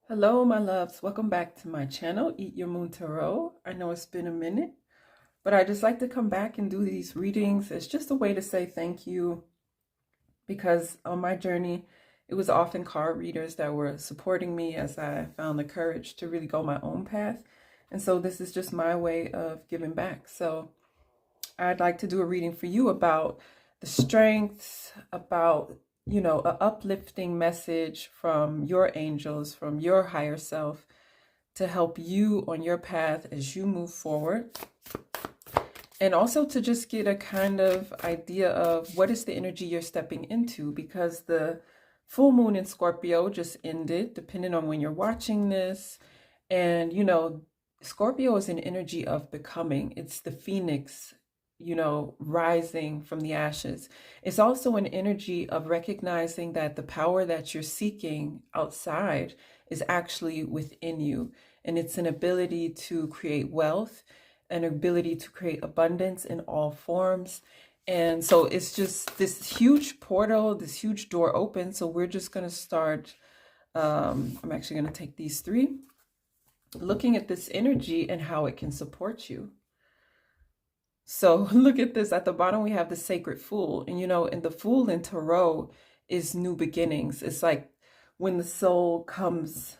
Hello, my loves. Welcome back to my channel, Eat Your Moon Tarot. I know it's been a minute, but I just like to come back and do these readings. It's just a way to say thank you because on my journey, it was often card readers that were supporting me as I found the courage to really go my own path. And so this is just my way of giving back. So I'd like to do a reading for you about the strengths, about, an uplifting message from your angels, from your higher self to help you on your path as you move forward. And also to just get a kind of idea of what is the energy you're stepping into, because the full moon in Scorpio just ended, depending on when you're watching this. And, Scorpio is an energy of becoming. It's the phoenix, rising from the ashes. It's also an energy of recognizing that the power that you're seeking outside is actually within you. And it's an ability to create wealth, an ability to create abundance in all forms. And so it's just this huge portal, this huge door open. So we're just going to start. I'm actually going to take these three, looking at this energy and how it can support you. So look at this. At the bottom, we have the Sacred Fool. And, in the Fool in Tarot is new beginnings. It's like when the soul comes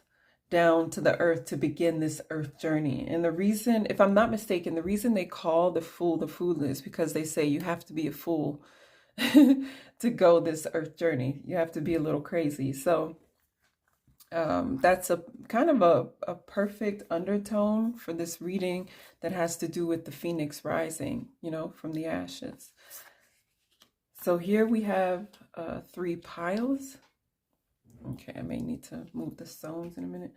down to the earth to begin this earth journey. And the reason, if I'm not mistaken, the reason they call the fool is because they say you have to be a fool to go this earth journey. You have to be a little crazy. So that's a kind of a perfect undertone for this reading that has to do with the phoenix rising, from the ashes. So here we have 3 piles. Okay, I may need to move the stones in a minute.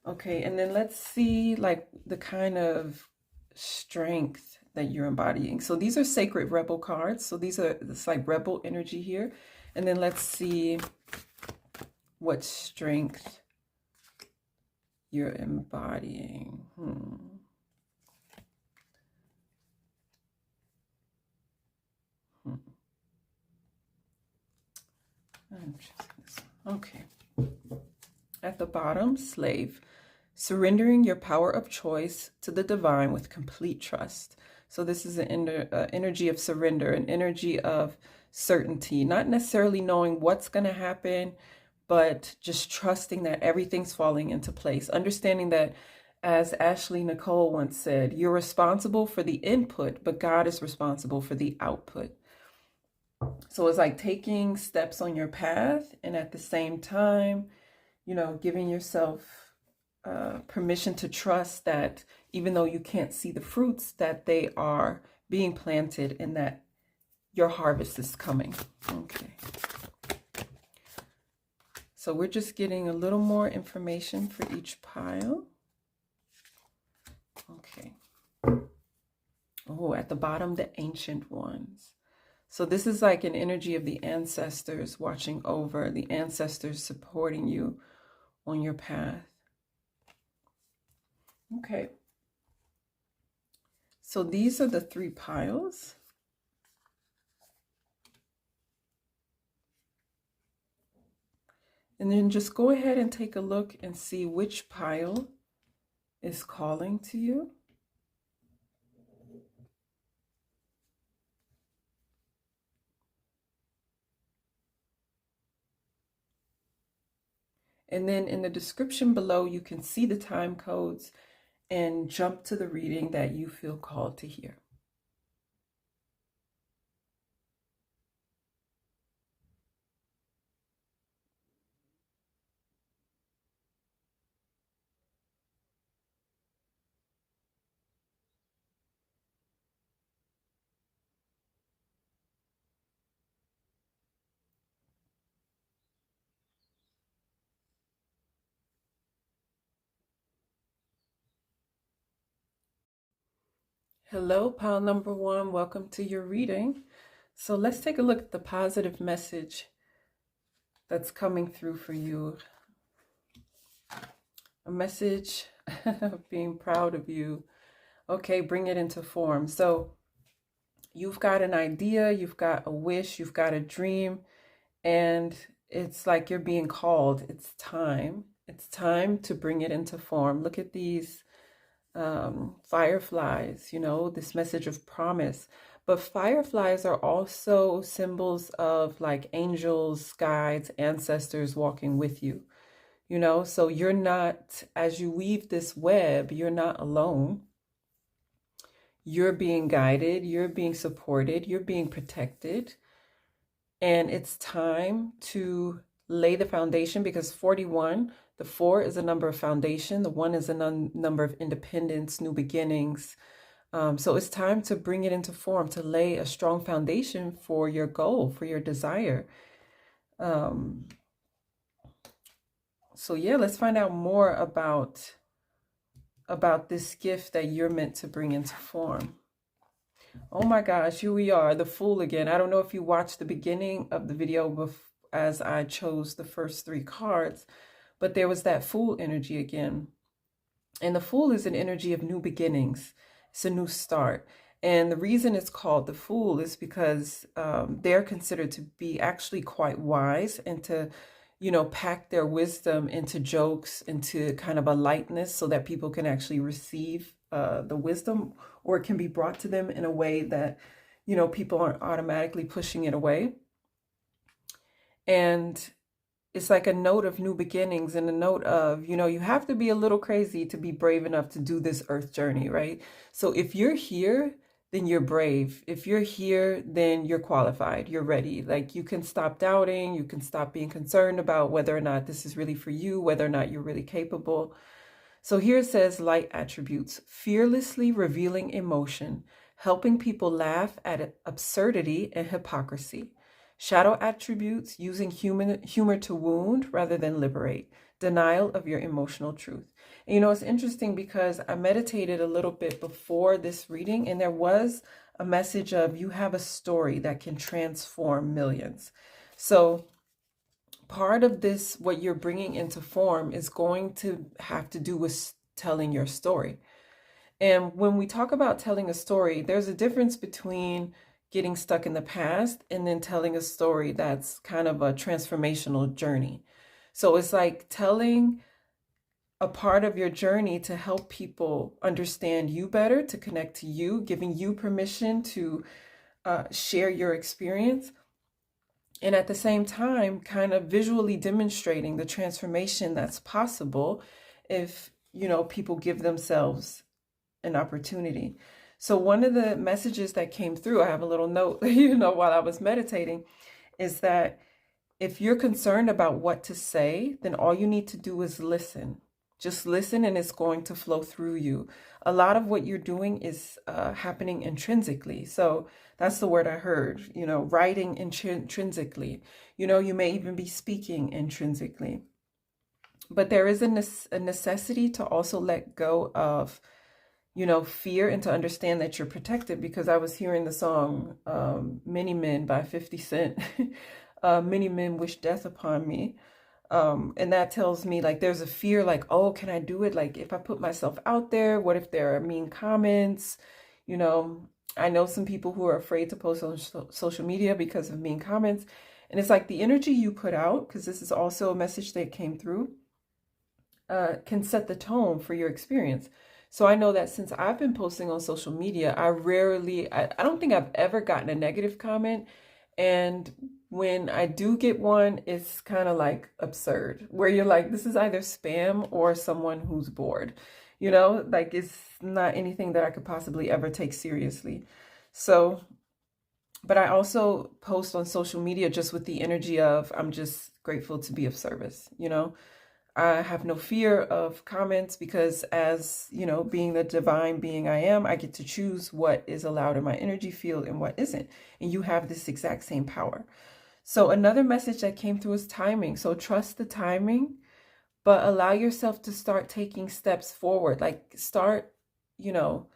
Okay, and then let's see like the kind of strength that you're embodying. So these are sacred rebel cards. So it's like rebel energy here. And then let's see what strength you're embodying. I'm choosing this one. Okay. At the bottom, slave. Surrendering your power of choice to the divine with complete trust. So this is an energy of surrender, an energy of certainty, not necessarily knowing what's going to happen, but just trusting that everything's falling into place. Understanding that, as Ashley Nicole once said, you're responsible for the input, but God is responsible for the output. So it's like taking steps on your path and at the same time, giving yourself permission to trust that even though you can't see the fruits, that they are being planted and that your harvest is coming. Okay. So we're just getting a little more information for each pile. Okay. Oh, at the bottom, the ancient ones. So this is like an energy of the ancestors watching over, the ancestors supporting you on your path. Okay. So these are the 3 piles. And then just go ahead and take a look and see which pile is calling to you. And then in the description below, you can see the time codes and jump to the reading that you feel called to hear. Hello, pile number 1. Welcome to your reading. So let's take a look at the positive message that's coming through for you. A message of being proud of you. Okay, bring it into form. So you've got an idea, you've got a wish, you've got a dream, and it's like you're being called. It's time. It's time to bring it into form. Look at these fireflies, you know, this message of promise. But fireflies are also symbols of like angels, guides, ancestors walking with you, you know. So you're not, as you weave this web, you're not alone. You're being guided, you're being supported, you're being protected. And it's time to lay the foundation, because 41, the 4 is a number of foundation, the 1 is a number of independence, new beginnings. So it's time to bring it into form, to lay a strong foundation for your goal, for your desire. So yeah, let's find out more about this gift that you're meant to bring into form. Oh my gosh, here we are, the Fool again. I don't know if you watched the beginning of the video as I chose the first 3 cards, but there was that Fool energy again. And the Fool is an energy of new beginnings. It's a new start. And the reason it's called the Fool is because they're considered to be actually quite wise, and to, you know, pack their wisdom into jokes, into kind of a lightness, so that people can actually receive the wisdom, or it can be brought to them in a way that, you know, people aren't automatically pushing it away. And it's like a note of new beginnings, and a note of, you know, you have to be a little crazy to be brave enough to do this earth journey, right? So if you're here, then you're brave. If you're here, then you're qualified. You're ready. Like, you can stop doubting. You can stop being concerned about whether or not this is really for you, whether or not you're really capable. So here it says light attributes: fearlessly revealing emotion, helping people laugh at absurdity and hypocrisy. Shadow attributes: using humor to wound rather than liberate. Denial of your emotional truth. And, you know, it's interesting because I meditated a little bit before this reading, and there was a message of, you have a story that can transform millions. So part of this, what you're bringing into form, is going to have to do with telling your story. And when we talk about telling a story, there's a difference between getting stuck in the past and then telling a story that's kind of a transformational journey. So it's like telling a part of your journey to help people understand you better, to connect to you, giving you permission to share your experience. And at the same time, kind of visually demonstrating the transformation that's possible if, you know, people give themselves an opportunity. So one of the messages that came through, I have a little note, you know, while I was meditating, is that if you're concerned about what to say, then all you need to do is listen. Just listen, and it's going to flow through you. A lot of what you're doing is happening intrinsically. So that's the word I heard, you know, writing intrinsically. You know, you may even be speaking intrinsically. But there is a necessity to also let go of, you know, fear, and to understand that you're protected. Because I was hearing the song Many Men by 50 Cent. Many men wish death upon me. And that tells me, like, there's a fear, like, oh, can I do it? Like, if I put myself out there, what if there are mean comments? You know, I know some people who are afraid to post on social media because of mean comments. And it's like the energy you put out, because this is also a message that came through, can set the tone for your experience. So I know that since I've been posting on social media, I don't think I've ever gotten a negative comment. And when I do get one, it's kind of like absurd, where you're like, this is either spam or someone who's bored, you know, like, it's not anything that I could possibly ever take seriously. So, but I also post on social media just with the energy of, I'm just grateful to be of service, you know. I have no fear of comments, because, as you know, being the divine being I am, I get to choose what is allowed in my energy field and what isn't. And you have this exact same power. So another message that came through is timing. So trust the timing, but allow yourself to start taking steps forward. Like, start, you know,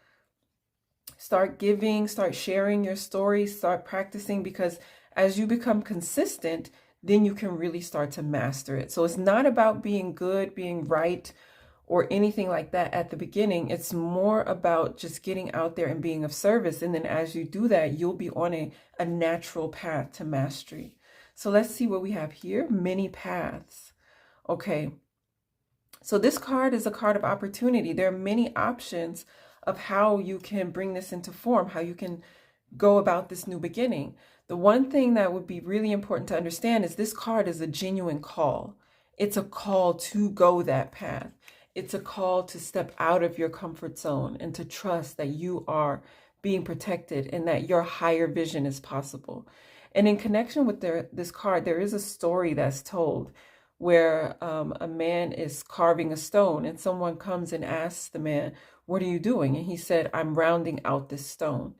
start giving, start sharing your story, start practicing, because as you become consistent, then you can really start to master it. So it's not about being good, being right, or anything like that at the beginning. It's more about just getting out there and being of service. And then as you do that, you'll be on a natural path to mastery. So let's see what we have here. Many paths. Okay. So this card is a card of opportunity. There are many options of how you can bring this into form, how you can go about this new beginning. The one thing that would be really important to understand is this card is a genuine call. It's a call to go that path. It's a call to step out of your comfort zone and to trust that you are being protected and that your higher vision is possible. And in connection with this card, there is a story that's told where a man is carving a stone and someone comes and asks the man, "What are you doing?" And he said, "I'm rounding out this stone."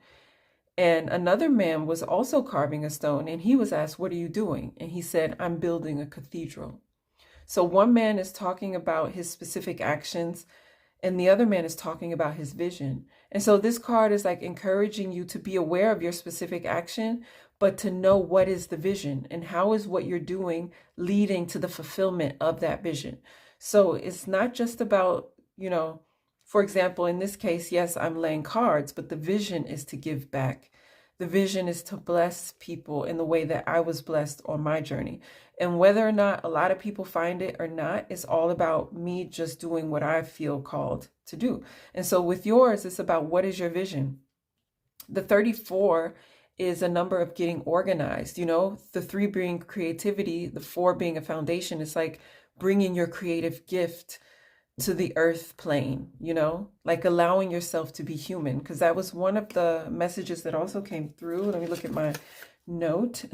And another man was also carving a stone and he was asked, "What are you doing?" And he said, "I'm building a cathedral." So one man is talking about his specific actions and the other man is talking about his vision. And so this card is like encouraging you to be aware of your specific action, but to know what is the vision and how is what you're doing leading to the fulfillment of that vision. So it's not just about, for example, in this case, yes, I'm laying cards, but the vision is to give back. The vision is to bless people in the way that I was blessed on my journey. And whether or not a lot of people find it or not, it's all about me just doing what I feel called to do. And so with yours, it's about what is your vision? The 34 is a number of getting organized, the 3 being creativity, the 4 being a foundation. It's like bringing your creative gift to the earth plane, like allowing yourself to be human, because that was one of the messages that also came through. Let me look at my note.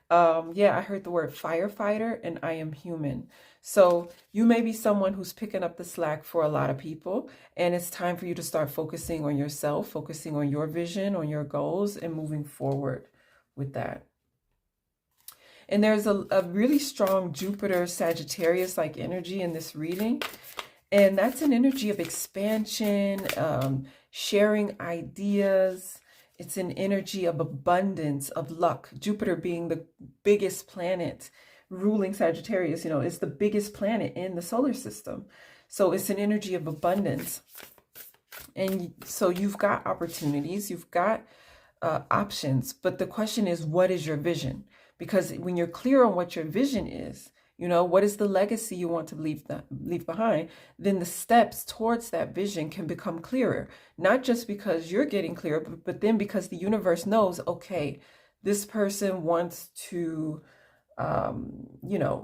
I heard the word firefighter and I am human. So you may be someone who's picking up the slack for a lot of people, and it's time for you to start focusing on yourself, focusing on your vision, on your goals, and moving forward with that. And there's a really strong Jupiter Sagittarius like energy in this reading. And that's an energy of expansion, sharing ideas. It's an energy of abundance, of luck. Jupiter being the biggest planet ruling Sagittarius, is the biggest planet in the solar system. So it's an energy of abundance. And so you've got opportunities, you've got options. But the question is, what is your vision? Because when you're clear on what your vision is, what is the legacy you want to leave behind, then the steps towards that vision can become clearer. Not just because you're getting clearer, but then because the universe knows, okay, this person wants to,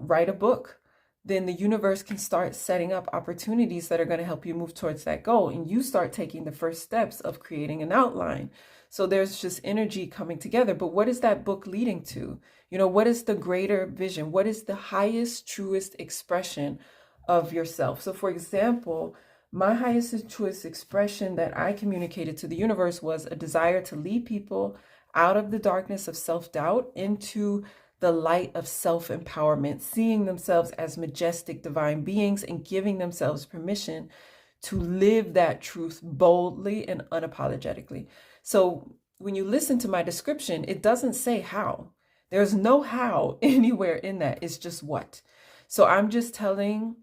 write a book. Then the universe can start setting up opportunities that are going to help you move towards that goal. And you start taking the first steps of creating an outline. So there's just energy coming together. But what is that book leading to? What is the greater vision? What is the highest, truest expression of yourself? So for example, my highest and truest expression that I communicated to the universe was a desire to lead people out of the darkness of self-doubt into the light of self-empowerment, seeing themselves as majestic divine beings and giving themselves permission to live that truth boldly and unapologetically. So when you listen to my description, it doesn't say how. There's no how anywhere in that. It's just what. So I'm just telling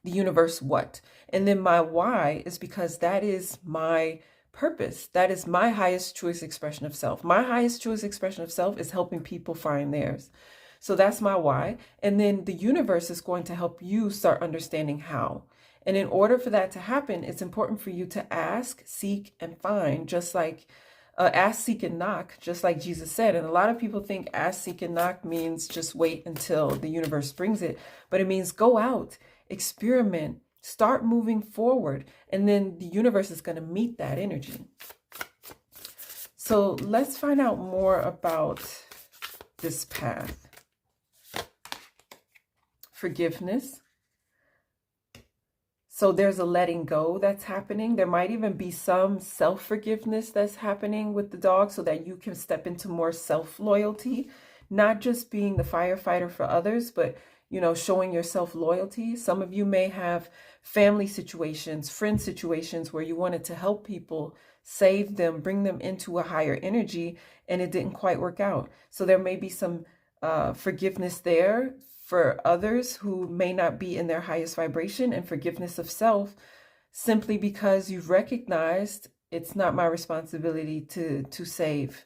the universe what. And then my why is because that is my purpose. That is my highest, truest expression of self. My highest, truest expression of self is helping people find theirs. So that's my why. And then the universe is going to help you start understanding how. And in order for that to happen, it's important for you to ask, seek, and find, just like ask, seek, and knock, just like Jesus said. And a lot of people think ask, seek, and knock means just wait until the universe brings it. But it means go out, experiment, start moving forward, and then the universe is going to meet that energy. So let's find out more about this path. Forgiveness. So there's a letting go that's happening. There might even be some self-forgiveness that's happening with the dog so that you can step into more self-loyalty, not just being the firefighter for others, but, showing yourself loyalty. Some of you may have family situations, friend situations where you wanted to help people, save them, bring them into a higher energy, and it didn't quite work out. So there may be some forgiveness there for others who may not be in their highest vibration, and forgiveness of self, simply because you've recognized it's not my responsibility to save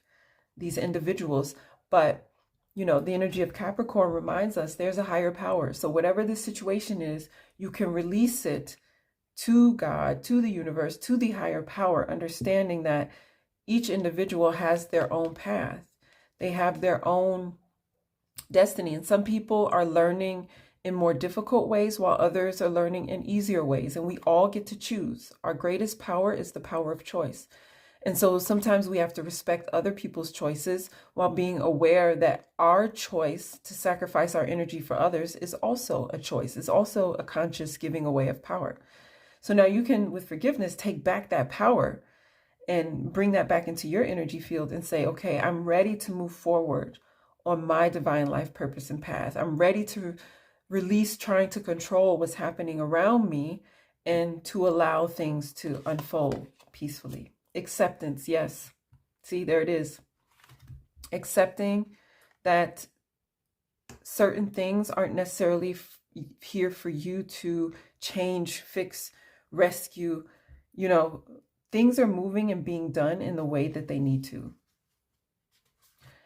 these individuals. But you know, the energy of Capricorn reminds us there's a higher power. So whatever this situation is, you can release it to God, to the universe, to the higher power, understanding that each individual has their own path. They have their own destiny. And some people are learning in more difficult ways while others are learning in easier ways. And we all get to choose. Our greatest power is the power of choice. And so sometimes we have to respect other people's choices while being aware that our choice to sacrifice our energy for others is also a choice. It's also a conscious giving away of power. So now you can, with forgiveness, take back that power and bring that back into your energy field and say, okay, I'm ready to move forward on my divine life purpose and path. I'm ready to release trying to control what's happening around me and to allow things to unfold peacefully. Acceptance, yes. See, there it is. Accepting that certain things aren't necessarily here for you to change, fix, rescue. You know, things are moving and being done in the way that they need to.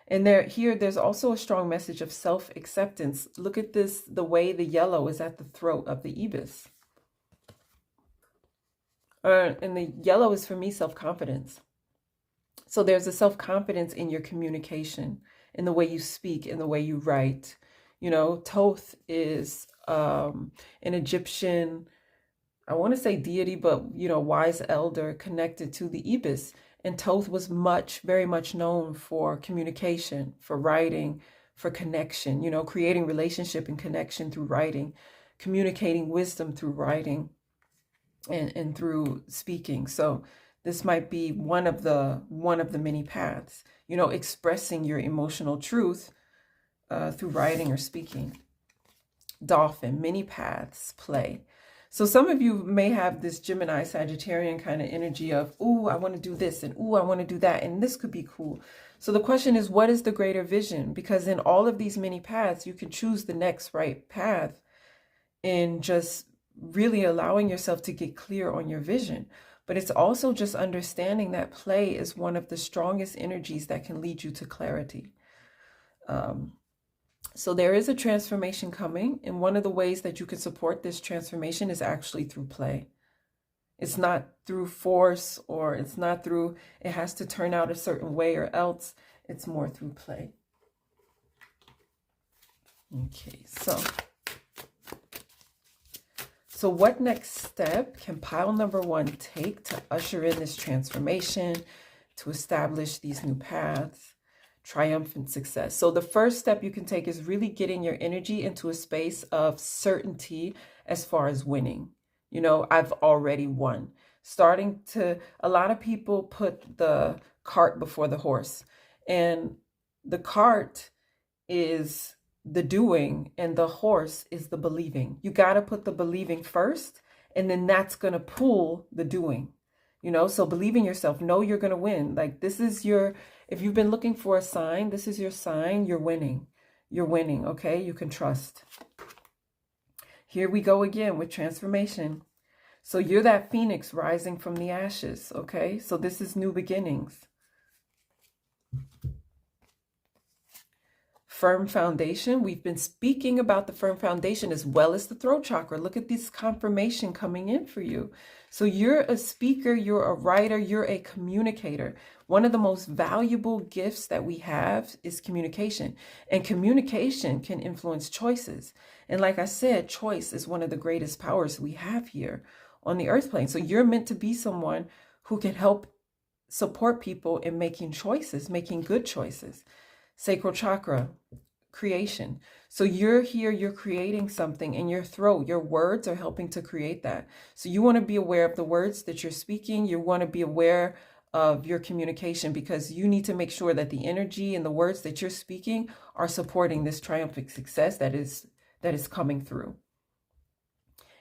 And there's also a strong message of self-acceptance. Look at this, the way the yellow is at the throat of the ibis. And the yellow is, for me, self-confidence. So there's a self-confidence in your communication, in the way you speak, in the way you write. You know, Thoth is an Egyptian, I want to say deity, but, you know, wise elder connected to the ibis. And Thoth was very much known for communication, for writing, for connection, you know, creating relationship and connection through writing, communicating wisdom through writing and through speaking. So this might be one of the many paths, you know, expressing your emotional truth through writing or speaking. Dolphin, many paths play. So some of you may have this Gemini, Sagittarian kind of energy of, ooh, I want to do this, and ooh, I want to do that, and this could be cool. So the question is, what is the greater vision? Because in all of these many paths, you can choose the next right path in just really allowing yourself to get clear on your vision. But it's also just understanding that play is one of the strongest energies that can lead you to clarity. So there is a transformation coming, and one of the ways that you can support this transformation is actually through play. It's not through force, or it's not through, it has to turn out a certain way or else. It's more through play. Okay, so what next step can pile number 1 take to usher in this transformation, to establish these new paths? Triumphant success. So the first step you can take is really getting your energy into a space of certainty as far as winning. You know, I've already won. A lot of people put the cart before the horse, and the cart is the doing and the horse is the believing. You got to put the believing first, and then that's going to pull the doing. You know, so believe in yourself, know you're going to win. Like, this is if you've been looking for a sign, this is your sign. You're winning. You're winning. Okay. You can trust. Here we go again with transformation. So you're that phoenix rising from the ashes. Okay. So this is new beginnings. Firm foundation. We've been speaking about the firm foundation as well as the throat chakra. Look at this confirmation coming in for you. So you're a speaker, you're a writer, you're a communicator. One of the most valuable gifts that we have is communication. And communication can influence choices. And like I said, choice is one of the greatest powers we have here on the earth plane. So you're meant to be someone who can help support people in making choices, making good choices. Sacral chakra, creation. So you're here, you're creating something in your throat. Your words are helping to create that. So you want to be aware of the words that you're speaking. You want to be aware of your communication, because you need to make sure that the energy and the words that you're speaking are supporting this triumphant success that is coming through.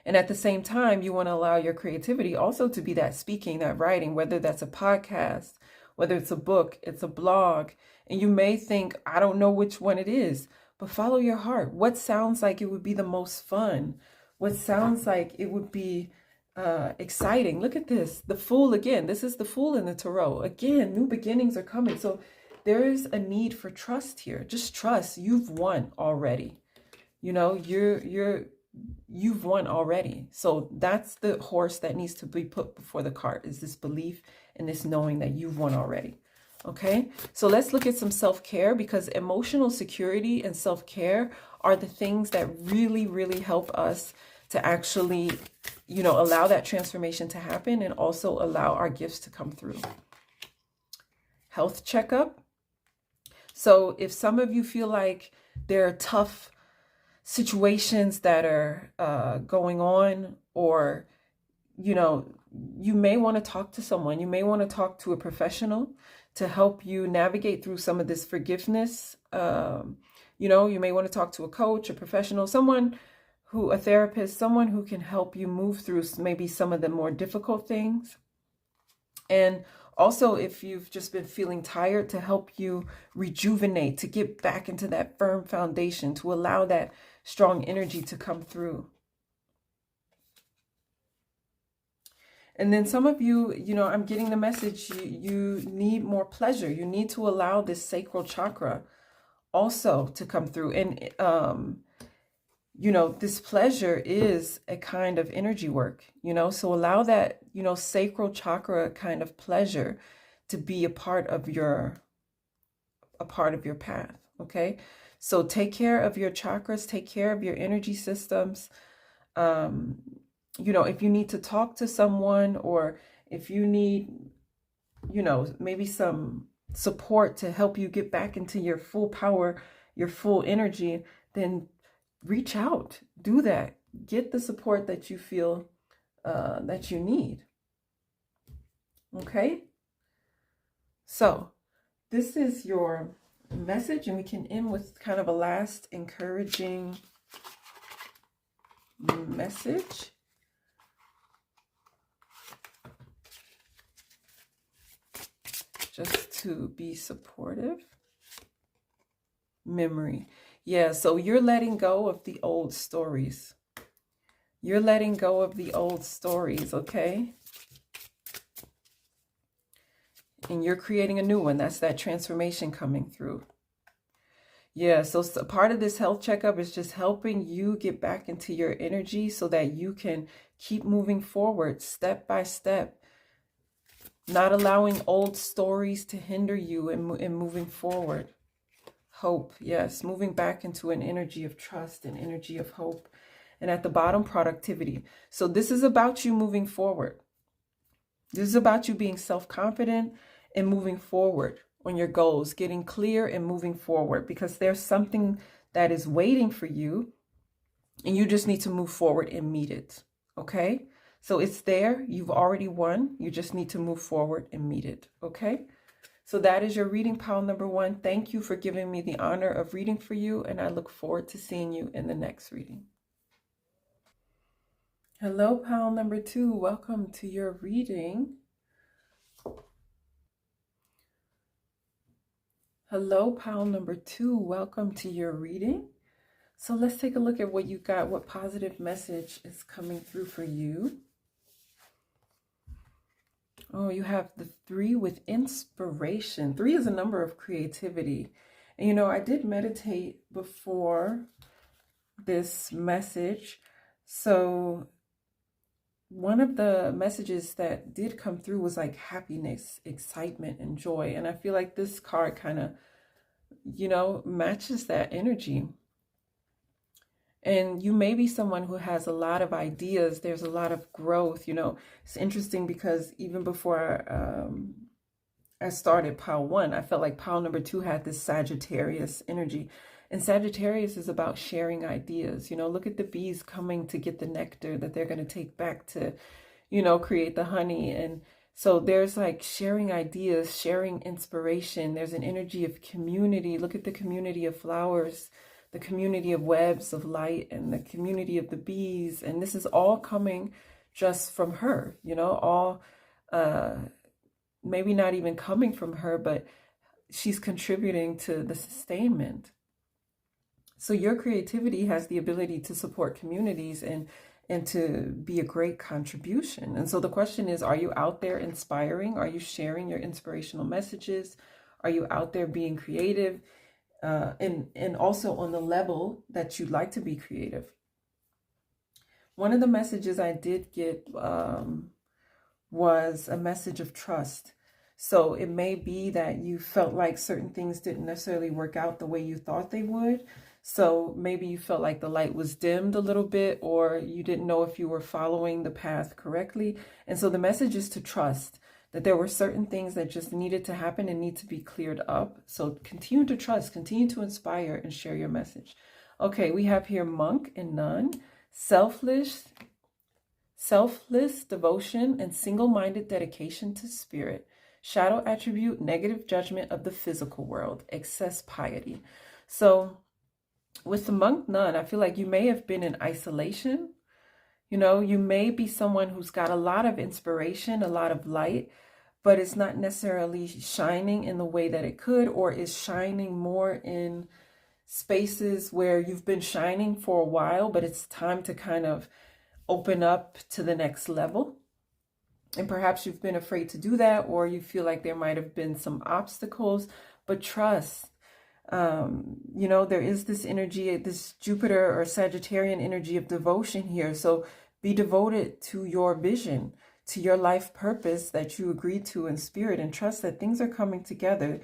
And at the same time, you want to allow your creativity also to be that speaking, that writing, whether that's a podcast, whether it's a book, it's a blog. And you may think, I don't know which one it is, but follow your heart. What sounds like it would be the most fun? What sounds like it would be exciting? Look at this. The Fool again. This is the Fool in the Tarot. Again, new beginnings are coming. So there is a need for trust here. Just trust. You've won already. You know, you've won already. So that's the horse that needs to be put before the cart, is this belief and this knowing that you've won already. Okay, so let's look at some self-care, because emotional security and self-care are the things that really, really help us to actually, you know, allow that transformation to happen and also allow our gifts to come through. Health checkup. So if some of you feel like there are tough situations that are going on, or, you know, you may want to talk to someone. You may want to talk to a professional to help you navigate through some of this forgiveness. You know, you may want to talk to a coach, a professional, someone who, a therapist, someone who can help you move through maybe some of the more difficult things. And also, if you've just been feeling tired, to help you rejuvenate, to get back into that firm foundation, to allow that strong energy to come through. And then some of you, you know, I'm getting the message, you need more pleasure. You need to allow this sacral chakra also to come through. And, you know, this pleasure is a kind of energy work, you know, so allow that, you know, sacral chakra kind of pleasure to be a part of your path. Okay. So take care of your chakras, take care of your energy systems. You know, if you need to talk to someone, or if you need, you know, maybe some support to help you get back into your full power, your full energy, then reach out, do that, get the support that you feel that you need. Okay. So this is your message, and we can end with kind of a last encouraging message. Just to be supportive. Memory. Yeah, so you're letting go of the old stories. You're letting go of the old stories, okay? And you're creating a new one. That's that transformation coming through. Yeah, so part of this health checkup is just helping you get back into your energy so that you can keep moving forward step by step. Not allowing old stories to hinder you in moving forward. Hope, yes, moving back into an energy of trust and energy of hope. And at the bottom, productivity. So this is about you moving forward. This is about you being self-confident and moving forward on your goals, getting clear and moving forward, because there's something that is waiting for you and you just need to move forward and meet it. Okay? So it's there. You've already won. You just need to move forward and meet it. Okay? So that is your reading, pile number 1. Thank you for giving me the honor of reading for you, and I look forward to seeing you in the next reading. Hello, pile number 2. Welcome to your reading. Hello, pile number 2. Welcome to your reading. So let's take a look at what you got. What positive message is coming through for you? Oh, you have the 3 with inspiration. 3 is a number of creativity. And, you know, I did meditate before this message. So one of the messages that did come through was like happiness, excitement, and joy. And I feel like this card kind of, you know, matches that energy. And you may be someone who has a lot of ideas. There's a lot of growth. You know, it's interesting because even before I started pile 1, I felt like pile number 2 had this Sagittarius energy. And Sagittarius is about sharing ideas. You know, look at the bees coming to get the nectar that they're going to take back to, you know, create the honey. And so there's like sharing ideas, sharing inspiration. There's an energy of community. Look at the community of flowers, the community of webs of light, and the community of the bees. And this is all coming just from her, you know, all maybe not even coming from her, but she's contributing to the sustainment. So your creativity has the ability to support communities and to be a great contribution. And so the question is, are you out there inspiring? Are you sharing your inspirational messages? Are you out there being creative? And also on the level that you'd like to be creative. One of the messages I did get was a message of trust. So it may be that you felt like certain things didn't necessarily work out the way you thought they would. So maybe you felt like the light was dimmed a little bit, or you didn't know if you were following the path correctly. And so the message is to trust that there were certain things that just needed to happen and need to be cleared up. So continue to trust, continue to inspire, and share your message. Okay, we have here monk and nun, selfless devotion and single-minded dedication to spirit, shadow attribute, negative judgment of the physical world, excess piety. So with the monk nun, I feel like you may have been in isolation. You know, you may be someone who's got a lot of inspiration, a lot of light, but it's not necessarily shining in the way that it could, or is shining more in spaces where you've been shining for a while, but it's time to kind of open up to the next level. And perhaps you've been afraid to do that, or you feel like there might have been some obstacles, but trust. You know, there is this energy, this Jupiter or Sagittarian energy of devotion here. So be devoted to your vision, to your life purpose that you agreed to in spirit, and trust that things are coming together.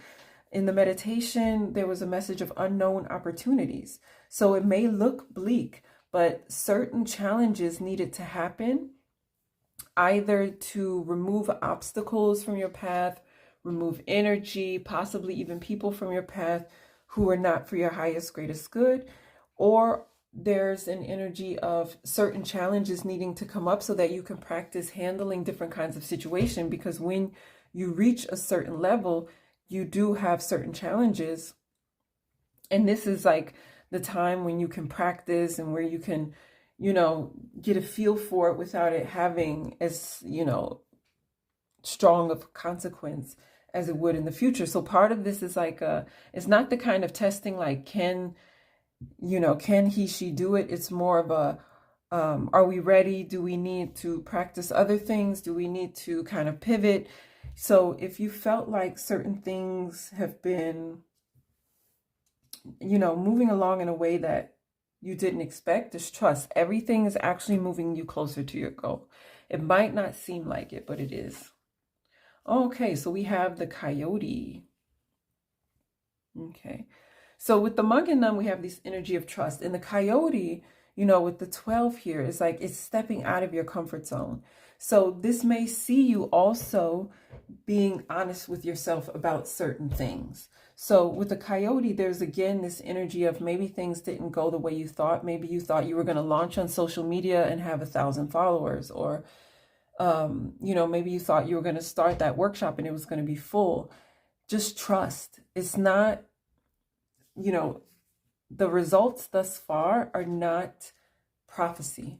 In the meditation, there was a message of unknown opportunities. So it may look bleak, but certain challenges needed to happen, either to remove obstacles from your path, remove energy, possibly even people from your path who are not for your highest, greatest good, or there's an energy of certain challenges needing to come up so that you can practice handling different kinds of situations, because when you reach a certain level, you do have certain challenges. And this is like the time when you can practice and where you can, you know, get a feel for it without it having as, you know, strong of consequence as it would in the future. So part of this is like, it's not the kind of testing like, can he, she do it? It's more of a, are we ready? Do we need to practice other things? Do we need to kind of pivot? So if you felt like certain things have been, you know, moving along in a way that you didn't expect, just trust. Everything is actually moving you closer to your goal. It might not seem like it, but it is. Okay, so we have the coyote. Okay, so with the monk and nun, we have this energy of trust. And the coyote, you know, with the 12 here, is like it's stepping out of your comfort zone. So this may see you also being honest with yourself about certain things. So with the coyote, there's again this energy of maybe things didn't go the way you thought. Maybe you thought you were going to launch on social media and have 1,000 followers, or you know, maybe you thought you were going to start that workshop and it was going to be full. Just trust. It's not, you know, the results thus far are not prophecy.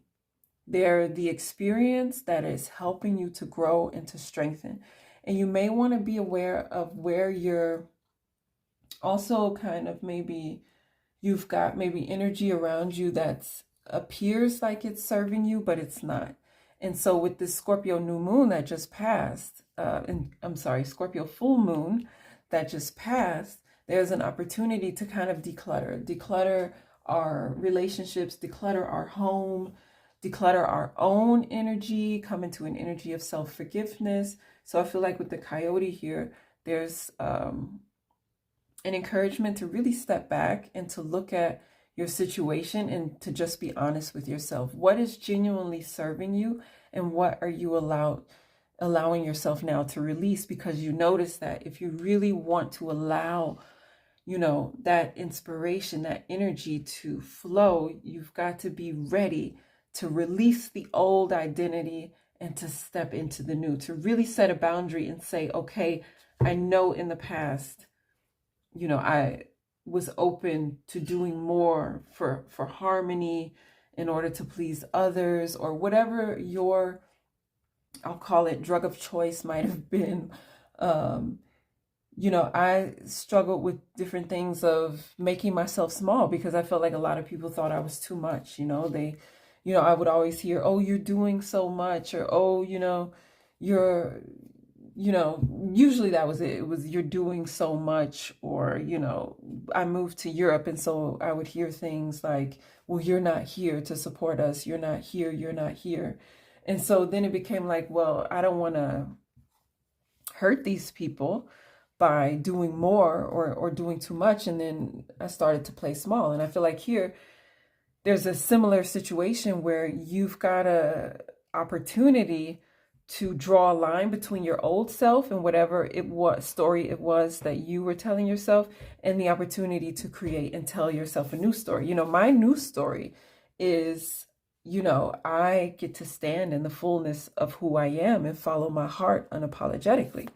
They're the experience that is helping you to grow and to strengthen. And you may want to be aware of where you're also kind of, maybe you've got maybe energy around you that appears like it's serving you, but it's not. And so with this Scorpio new moon that just passed, Scorpio full moon that just passed, there's an opportunity to kind of declutter our relationships, declutter our home, declutter our own energy, come into an energy of self-forgiveness. So I feel like with the coyote here, there's an encouragement to really step back and to look at your situation and to just be honest with yourself. What is genuinely serving you, and what are you allowing yourself now to release? Because you notice that if you really want to allow, you know, that inspiration, that energy to flow, you've got to be ready to release the old identity and to step into the new, to really set a boundary and say, okay, I know in the past, you know, I was open to doing more for harmony in order to please others, or whatever your, I'll call it, drug of choice might have been. You know, I struggled with different things of making myself small because I felt like a lot of people thought I was too much. You know, I would always hear, oh, you're doing so much, or, oh, you know, you're you know, usually that was it. It was, you're doing so much, or, you know, I moved to Europe, and so I would hear things like, well, you're not here to support us. You're not here. You're not here. And so then it became like, well, I don't want to hurt these people by doing more or doing too much. And then I started to play small. And I feel like here, there's a similar situation where you've got a opportunity to draw a line between your old self and whatever it was, story it was that you were telling yourself, and the opportunity to create and tell yourself a new story. You know, my new story is, you know, I get to stand in the fullness of who I am and follow my heart unapologetically.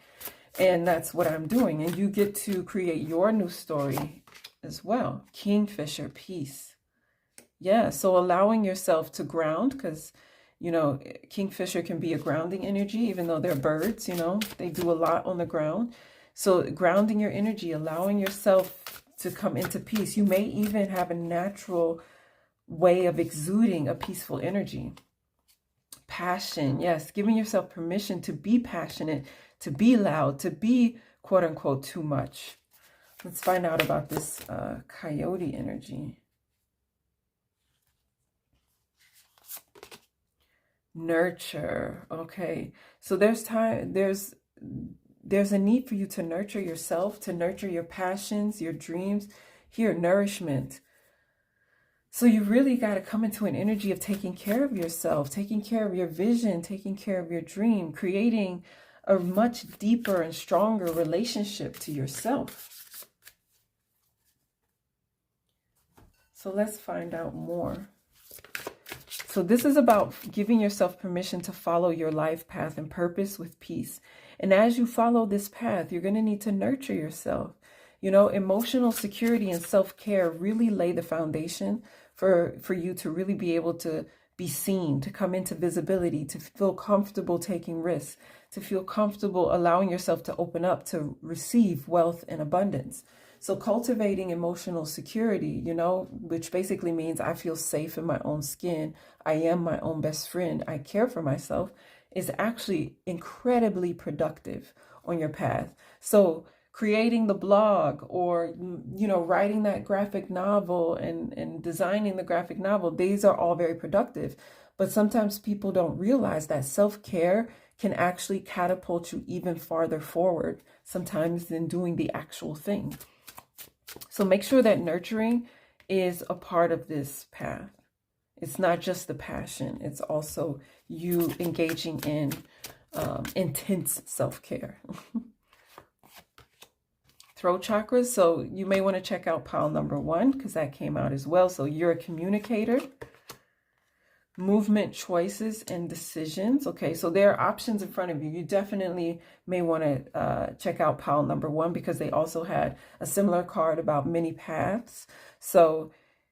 And that's what I'm doing. And you get to create your new story as well. Kingfisher, peace. Yeah, so allowing yourself to ground, because, you know, kingfisher can be a grounding energy, even though they're birds, you know, they do a lot on the ground. So grounding your energy, allowing yourself to come into peace. You may even have a natural way of exuding a peaceful energy. Passion, yes, giving yourself permission to be passionate, to be loud, to be quote unquote too much. Let's find out about this coyote energy. Nurture. Okay, so there's a need for you to nurture yourself, to nurture your passions, your dreams. Here, nourishment. So you really got to come into an energy of taking care of yourself, taking care of your vision, taking care of your dream, creating a much deeper and stronger relationship to yourself. So let's find out more. So this is about giving yourself permission to follow your life path and purpose with peace. And as you follow this path, you're going to need to nurture yourself. You know, emotional security and self-care really lay the foundation for you to really be able to be seen, to come into visibility, to feel comfortable taking risks, to feel comfortable allowing yourself to open up to receive wealth and abundance. So cultivating emotional security, you know, which basically means I feel safe in my own skin. I am my own best friend. I care for myself, is actually incredibly productive on your path. So creating the blog, or, you know, writing that graphic novel and designing the graphic novel, these are all very productive. But sometimes people don't realize that self-care can actually catapult you even farther forward sometimes than doing the actual thing. So make sure that nurturing is a part of this path. It's not just the passion. It's also you engaging in intense self-care. Throat chakras. So you may want to check out pile number 1, because that came out as well. So you're a communicator. Movement, choices, and decisions. Okay, so there are options in front of you. You definitely may want to check out pile number 1, because they also had a similar card about many paths. So,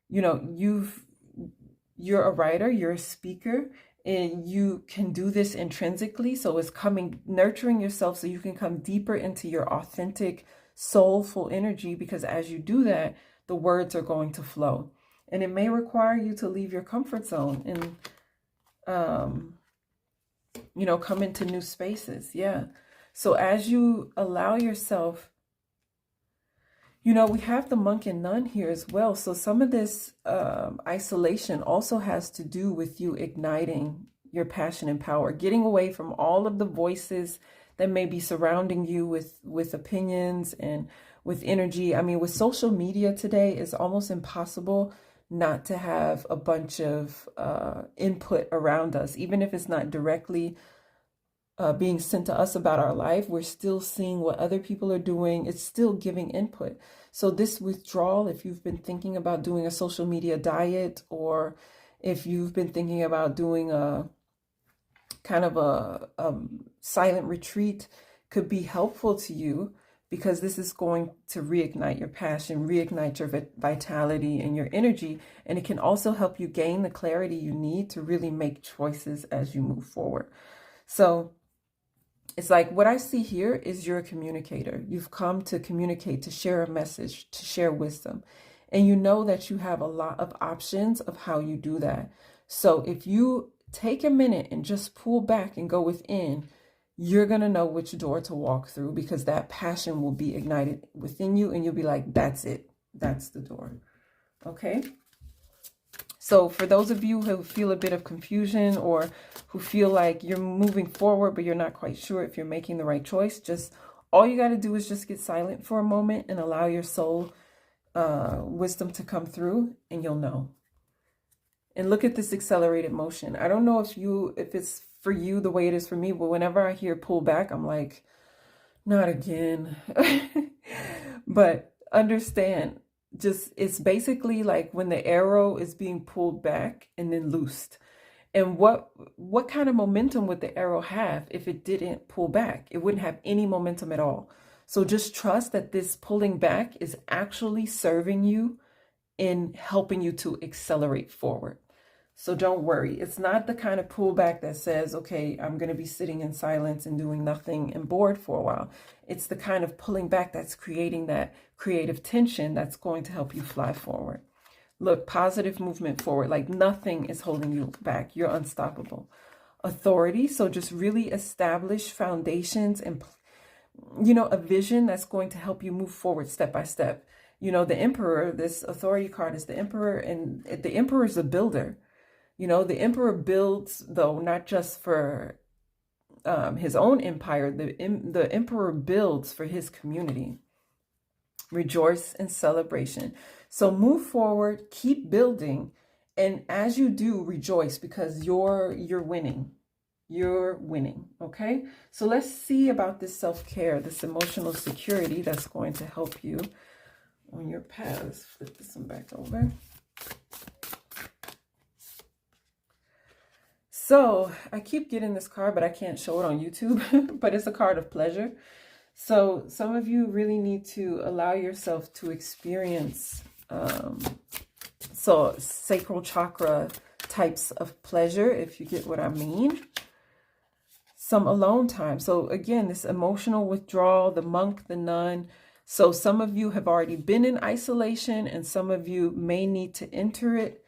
you know, you're a writer, you're a speaker, and you can do this intrinsically. So it's nurturing yourself so you can come deeper into your authentic, soulful energy, because as you do that, the words are going to flow. And it may require you to leave your comfort zone and, you know, come into new spaces. Yeah. So as you allow yourself, you know, we have the monk and nun here as well. So some of this isolation also has to do with you igniting your passion and power, getting away from all of the voices that may be surrounding you with opinions and with energy. I mean, with social media today, it's almost impossible not to have a bunch of input around us. Even if it's not directly being sent to us about our life, we're still seeing what other people are doing. It's still giving input. So this withdrawal, if you've been thinking about doing a social media diet, or if you've been thinking about doing a kind of a silent retreat, could be helpful to you, because this is going to reignite your passion, reignite your vitality and your energy. And it can also help you gain the clarity you need to really make choices as you move forward. So it's like, what I see here is you're a communicator. You've come to communicate, to share a message, to share wisdom. And you know that you have a lot of options of how you do that. So if you take a minute and just pull back and go within, you're going to know which door to walk through, because that passion will be ignited within you and you'll be like, that's it. That's the door. Okay. So for those of you who feel a bit of confusion, or who feel like you're moving forward, but you're not quite sure if you're making the right choice, just all you got to do is just get silent for a moment and allow your soul wisdom to come through, and you'll know. And look at this accelerated motion. I don't know if it's for you the way it is for me, but whenever I hear pull back, I'm like, not again. But understand, just, it's basically like when the arrow is being pulled back and then loosed. And what kind of momentum would the arrow have if it didn't pull back? It wouldn't have any momentum at all. So just trust that this pulling back is actually serving you in helping you to accelerate forward. So don't worry. It's not the kind of pullback that says, okay, I'm going to be sitting in silence and doing nothing and bored for a while. It's the kind of pulling back that's creating that creative tension that's going to help you fly forward. Look, positive movement forward, like nothing is holding you back. You're unstoppable. Authority. So just really establish foundations and, a vision that's going to help you move forward step by step. The Emperor, this authority card is the Emperor, and the Emperor is a builder. The Emperor builds, though, not just for his own empire. The Emperor builds for his community. Rejoice in celebration. So move forward, keep building, and as you do, rejoice, because you're winning. You're winning. Okay. So let's see about this self-care, this emotional security that's going to help you on your path. Let's flip this one back over. So I keep getting this card, but I can't show it on YouTube, but it's a card of pleasure. So some of you really need to allow yourself to experience sacral chakra types of pleasure, if you get what I mean. Some alone time. So again, this emotional withdrawal, the monk, the nun. So some of you have already been in isolation, and some of you may need to enter it.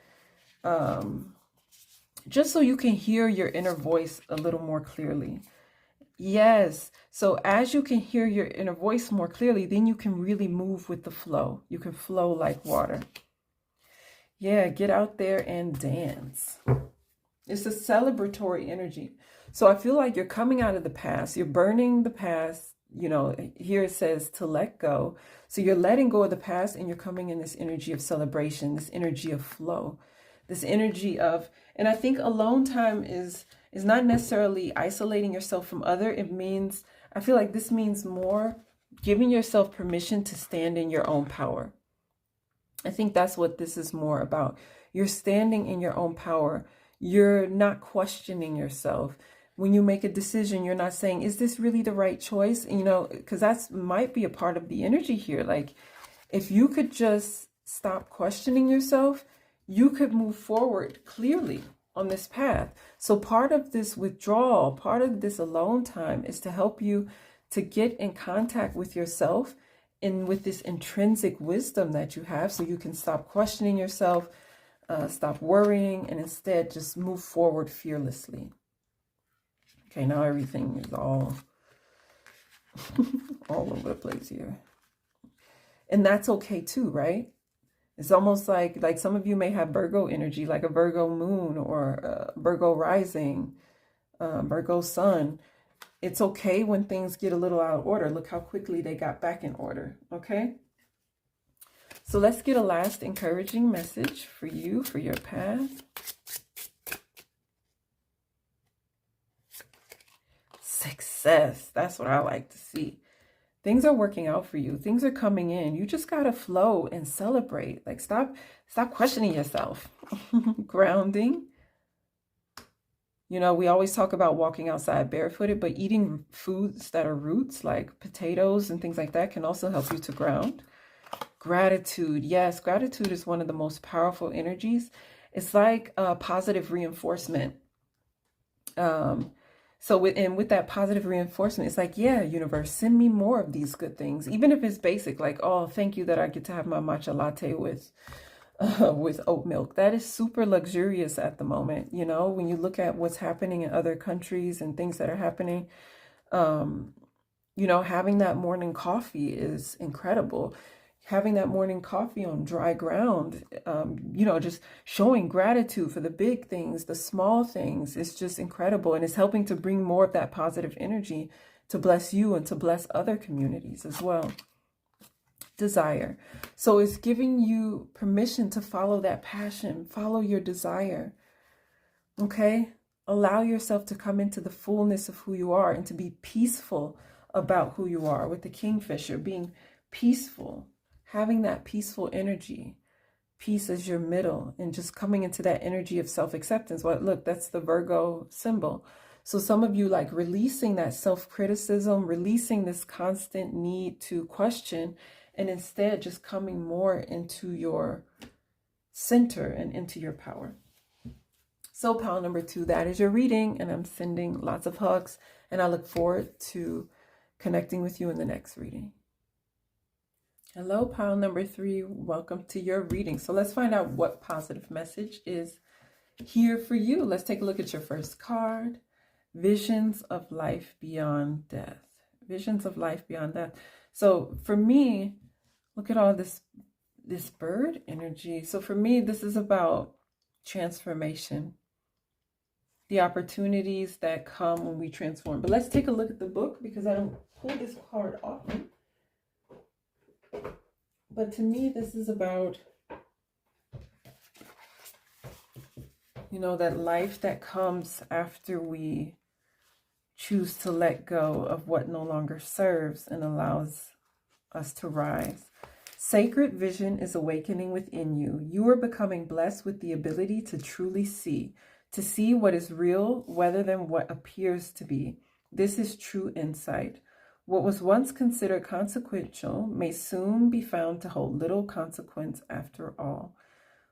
Just so you can hear your inner voice a little more clearly. Yes. So as you can hear your inner voice more clearly, then you can really move with the flow. You can flow like water. Yeah, get out there and dance. It's a celebratory energy. So I feel like you're coming out of the past. You're burning the past. Here it says to let go. So you're letting go of the past, and you're coming in this energy of celebration, this energy of flow. This energy of, and I think alone time is not necessarily isolating yourself from it means, I feel like this means more giving yourself permission to stand in your own power. I think that's what this is more about. You're standing in your own power. You're not questioning yourself. When you make a decision, you're not saying, is this really the right choice? Because that might be a part of the energy here. Like, if you could just stop questioning yourself, you could move forward clearly on this path. So part of this withdrawal, part of this alone time is to help you to get in contact with yourself and with this intrinsic wisdom that you have, so you can stop questioning yourself, stop worrying, and instead just move forward fearlessly. Okay, now everything is all over the place here. And that's okay too, right? It's almost like some of you may have Virgo energy, like a Virgo moon or Virgo rising, Virgo sun. It's okay when things get a little out of order. Look how quickly they got back in order. Okay. So let's get a last encouraging message for you, for your path. Success. That's what I like to see. Things are working out for you. Things are coming in. You just got to flow and celebrate. Like, stop questioning yourself. Grounding. We always talk about walking outside barefooted, but eating foods that are roots, like potatoes and things like that, can also help you to ground. Gratitude. Yes, gratitude is one of the most powerful energies. It's like a positive reinforcement. So with that positive reinforcement, it's like, yeah, universe, send me more of these good things, even if it's basic, like, oh, thank you that I get to have my matcha latte with oat milk. That is super luxurious at the moment. When you look at what's happening in other countries and things that are happening, You know, having that morning coffee is incredible. Having that morning coffee on dry ground, you know, just showing gratitude for the big things, the small things, is just incredible. And it's helping to bring more of that positive energy to bless you and to bless other communities as well. Desire. So it's giving you permission to follow that passion, follow your desire. Okay? Allow yourself to come into the fullness of who you are and to be peaceful about who you are, with the Kingfisher being peaceful, having that peaceful energy. Peace as your middle, and just coming into that energy of self-acceptance. Well, look, that's the Virgo symbol. So some of you, like, releasing that self-criticism, releasing this constant need to question, and instead just coming more into your center and into your power. So pile number 2, that is your reading, and I'm sending lots of hugs, and I look forward to connecting with you in the next reading. Hello, pile number 3. Welcome to your reading. So let's find out what positive message is here for you. Let's take a look at your first card. Visions of life beyond death. Visions of life beyond death. So for me, look at all this bird energy. So for me, this is about transformation. The opportunities that come when we transform. But let's take a look at the book, because I don't pull this card often. But to me, this is about, you know, that life that comes after we choose to let go of what no longer serves and allows us to rise. Sacred vision is awakening within you. You are becoming blessed with the ability to truly see what is real rather than what appears to be. This is true insight. What was once considered consequential may soon be found to hold little consequence after all.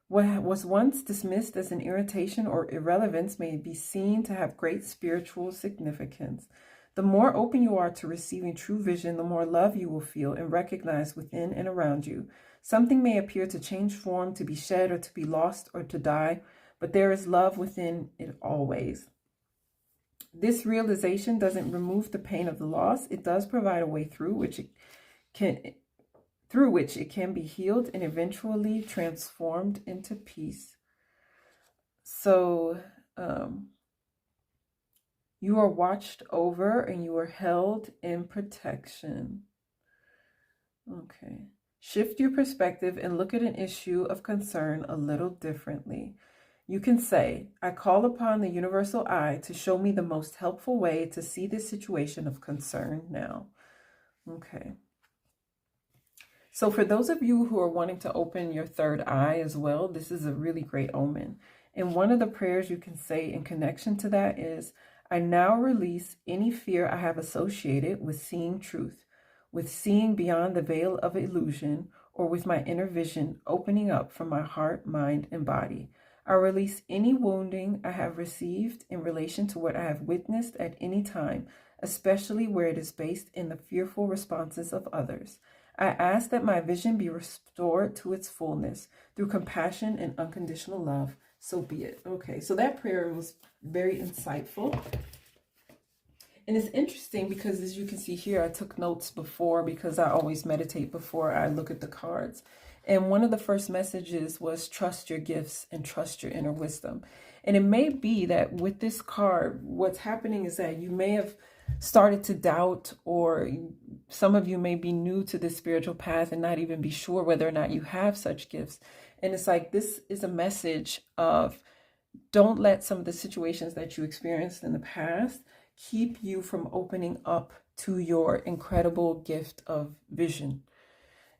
What was once dismissed as an irritation or irrelevance may be seen to have great spiritual significance. The more open you are to receiving true vision, the more love you will feel and recognize within and around you. Something may appear to change form, to be shed, or to be lost, or to die, but there is love within it always. This realization doesn't remove the pain of the loss. It does provide a way through which it can be healed and eventually transformed into peace. So you are watched over and you are held in protection. Okay. Shift your perspective and look at an issue of concern a little differently. You can say, I call upon the universal eye to show me the most helpful way to see this situation of concern now. Okay. So for those of you who are wanting to open your third eye as well, this is a really great omen. And one of the prayers you can say in connection to that is, I now release any fear I have associated with seeing truth, with seeing beyond the veil of illusion, or with my inner vision opening up from my heart, mind, and body. I release any wounding I have received in relation to what I have witnessed at any time, especially where it is based in the fearful responses of others. I ask that my vision be restored to its fullness through compassion and unconditional love. So be it. Okay, so that prayer was very insightful. And it's interesting because, as you can see here, I took notes before because I always meditate before I look at the cards. And one of the first messages was trust your gifts and trust your inner wisdom. And it may be that with this card, what's happening is that you may have started to doubt, or some of you may be new to this spiritual path and not even be sure whether or not you have such gifts. And it's like, this is a message of, don't let some of the situations that you experienced in the past keep you from opening up to your incredible gift of vision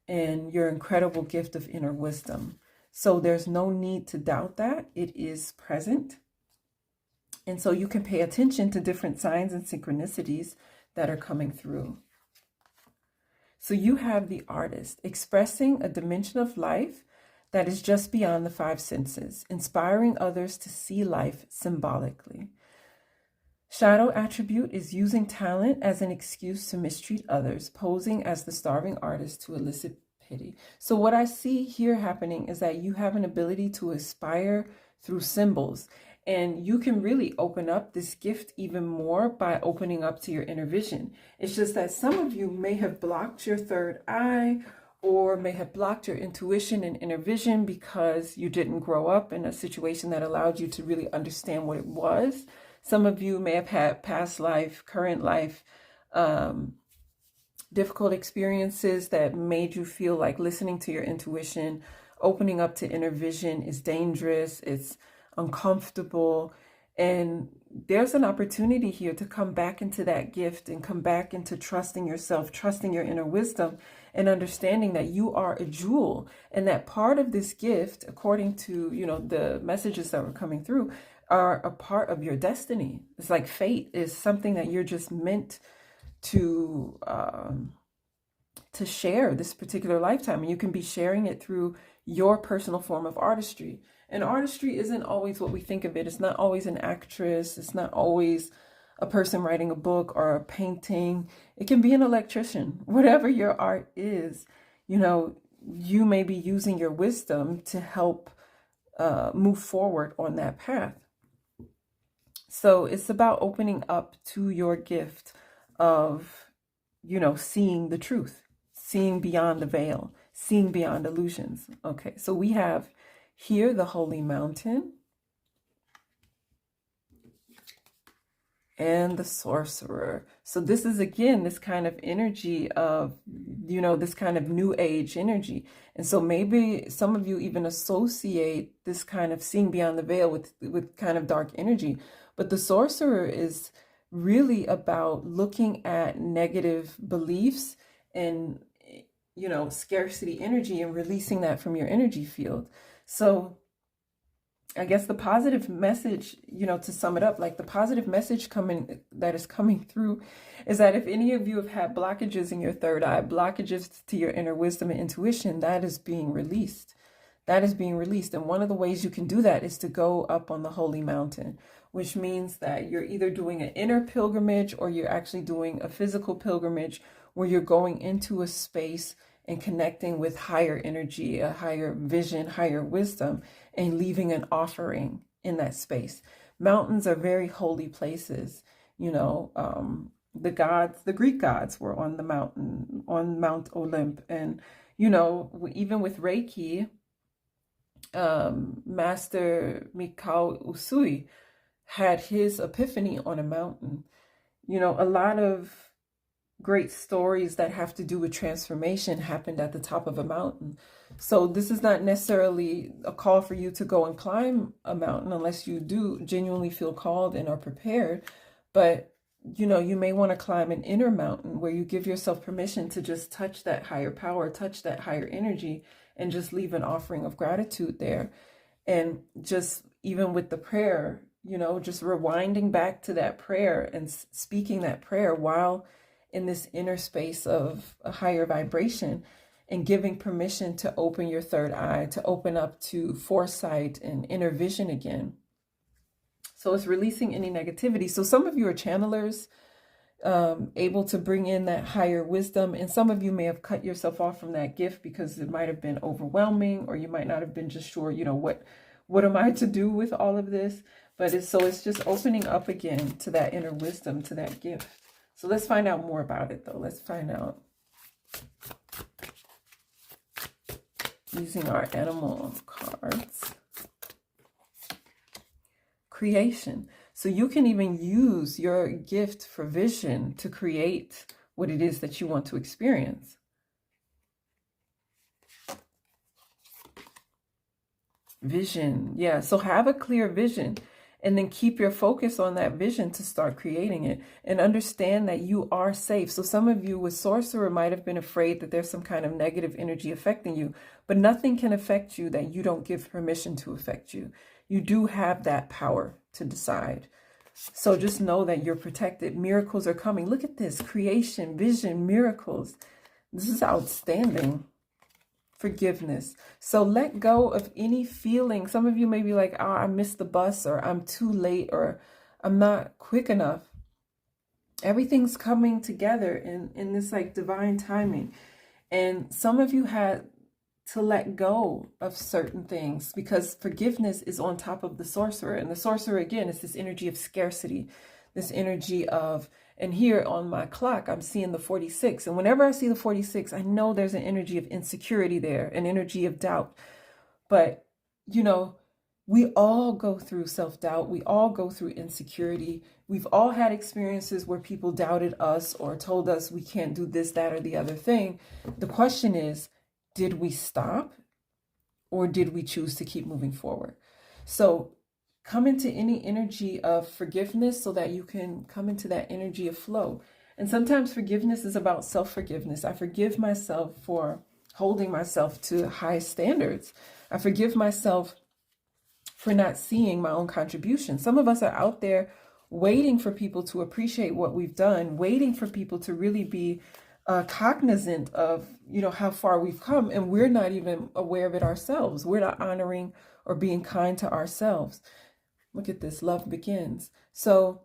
and your incredible gift of inner wisdom. So there's no need to doubt that. It is present. And so you can pay attention to different signs and synchronicities that are coming through. So you have the artist expressing a dimension of life that is just beyond the five senses, inspiring others to see life symbolically. Shadow attribute is using talent as an excuse to mistreat others, posing as the starving artist to elicit pity. So what I see here happening is that you have an ability to aspire through symbols. And you can really open up this gift even more by opening up to your inner vision. It's just that some of you may have blocked your third eye, or may have blocked your intuition and inner vision because you didn't grow up in a situation that allowed you to really understand what it was. Some of you may have had past life, current life, difficult experiences that made you feel like listening to your intuition, opening up to inner vision is dangerous, it's uncomfortable. And there's an opportunity here to come back into that gift and come back into trusting yourself, trusting your inner wisdom, and understanding that you are a jewel, and that part of this gift, according to, the messages that were coming through, are a part of your destiny. It's like fate is something that you're just meant to share this particular lifetime, and you can be sharing it through your personal form of artistry. And artistry isn't always what we think of it. It's not always an actress. It's not always a person writing a book or a painting. It can be an electrician. Whatever your art is, you may be using your wisdom to help move forward on that path. So it's about opening up to your gift of, seeing the truth, seeing beyond the veil, seeing beyond illusions. Okay, so we have here the Holy Mountain and the Sorcerer. So this is, again, this kind of energy of, this kind of new age energy. And so maybe some of you even associate this kind of seeing beyond the veil with kind of dark energy. But the Sorcerer is really about looking at negative beliefs and, scarcity energy and releasing that from your energy field. So I guess the positive message, to sum it up, like the positive message that is coming through is that if any of you have had blockages in your third eye, blockages to your inner wisdom and intuition, that is being released. That is being released. And one of the ways you can do that is to go up on the Holy Mountain, which means that you're either doing an inner pilgrimage or you're actually doing a physical pilgrimage where you're going into a space and connecting with higher energy, a higher vision, higher wisdom, and leaving an offering in that space. Mountains are very holy places. The Greek gods were on the mountain, on Mount Olymp. And, even with Reiki, Master Mikao Usui had his epiphany on a mountain. A lot of great stories that have to do with transformation happened at the top of a mountain. So this is not necessarily a call for you to go and climb a mountain unless you do genuinely feel called and are prepared. But, you may want to climb an inner mountain where you give yourself permission to just touch that higher power, touch that higher energy, and just leave an offering of gratitude there. And just even with the prayer, just rewinding back to that prayer and speaking that prayer while in this inner space of a higher vibration, and giving permission to open your third eye, to open up to foresight and inner vision again. So it's releasing any negativity. So some of you are channelers, able to bring in that higher wisdom. And some of you may have cut yourself off from that gift because it might have been overwhelming, or you might not have been just sure, what am I to do with all of this? But it's just opening up again to that inner wisdom, to that gift. So let's find out more about it, though. Let's find out using our animal cards. Creation. So you can even use your gift for vision to create what it is that you want to experience. Vision. Yeah. So have a clear vision. And then keep your focus on that vision to start creating it, and understand that you are safe. So some of you with Sorcerer might have been afraid that there's some kind of negative energy affecting you, but nothing can affect you that you don't give permission to affect you. You do have that power to decide. So just know that you're protected. Miracles are coming. Look at this: creation, vision, miracles. This is outstanding. Forgiveness. So let go of any feeling. Some of you may be like, I missed the bus, or I'm too late, or I'm not quick enough. Everything's coming together in this like divine timing. And some of you had to let go of certain things, because forgiveness is on top of the sorcerer. And the sorcerer, again, is this energy of scarcity, this energy of, and here on my clock, I'm seeing the 46. And whenever I see the 46, I know there's an energy of insecurity there, an energy of doubt. But, you know, we all go through self-doubt. We all go through insecurity. We've all had experiences where people doubted us or told us we can't do this, that, or the other thing. The question is, did we stop, or did we choose to keep moving forward? So come into any energy of forgiveness so that you can come into that energy of flow. And sometimes forgiveness is about self-forgiveness. I forgive myself for holding myself to high standards. I forgive myself for not seeing my own contribution. Some of us are out there waiting for people to appreciate what we've done, waiting for people to really be cognizant of, you know, how far we've come, and we're not even aware of it ourselves. We're not honoring or being kind to ourselves. Look at this, love begins. So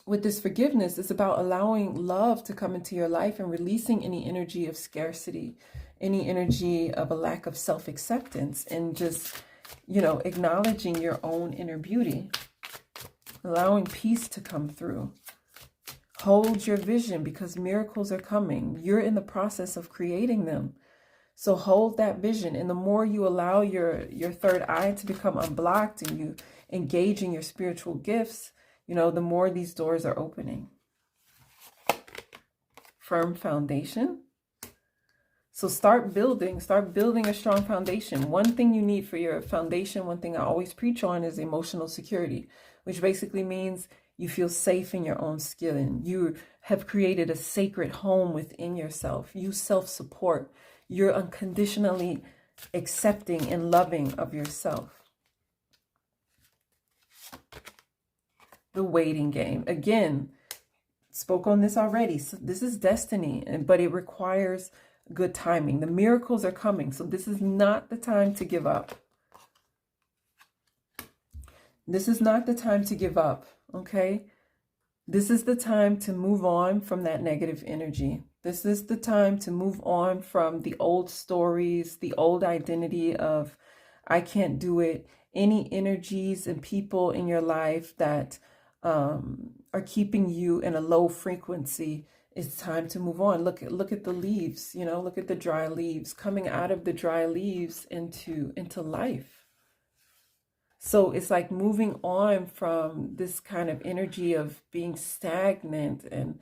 with this forgiveness, it's about allowing love to come into your life and releasing any energy of scarcity, any energy of a lack of self-acceptance, and just, you know, acknowledging your own inner beauty, allowing peace to come through. Hold your vision, because miracles are coming. You're in the process of creating them. So hold that vision. And the more you allow your third eye to become unblocked and you engage in your spiritual gifts, you know, the more these doors are opening. Firm foundation. So start building a strong foundation. One thing you need for your foundation, one thing I always preach on, is emotional security, which basically means you feel safe in your own skin. You have created a sacred home within yourself. You self-support. You're unconditionally accepting and loving of yourself. The waiting game. Again, spoke on this already. So this is destiny, but it requires good timing. The miracles are coming. So this is not the time to give up. This is not the time to give up, okay? This is the time to move on from that negative energy. This is the time to move on from the old stories, the old identity of, I can't do it. Any energies and people in your life that are keeping you in a low frequency, it's time to move on. Look at the leaves, you know, look at the dry leaves, coming out of the dry leaves into life. So it's like moving on from this kind of energy of being stagnant and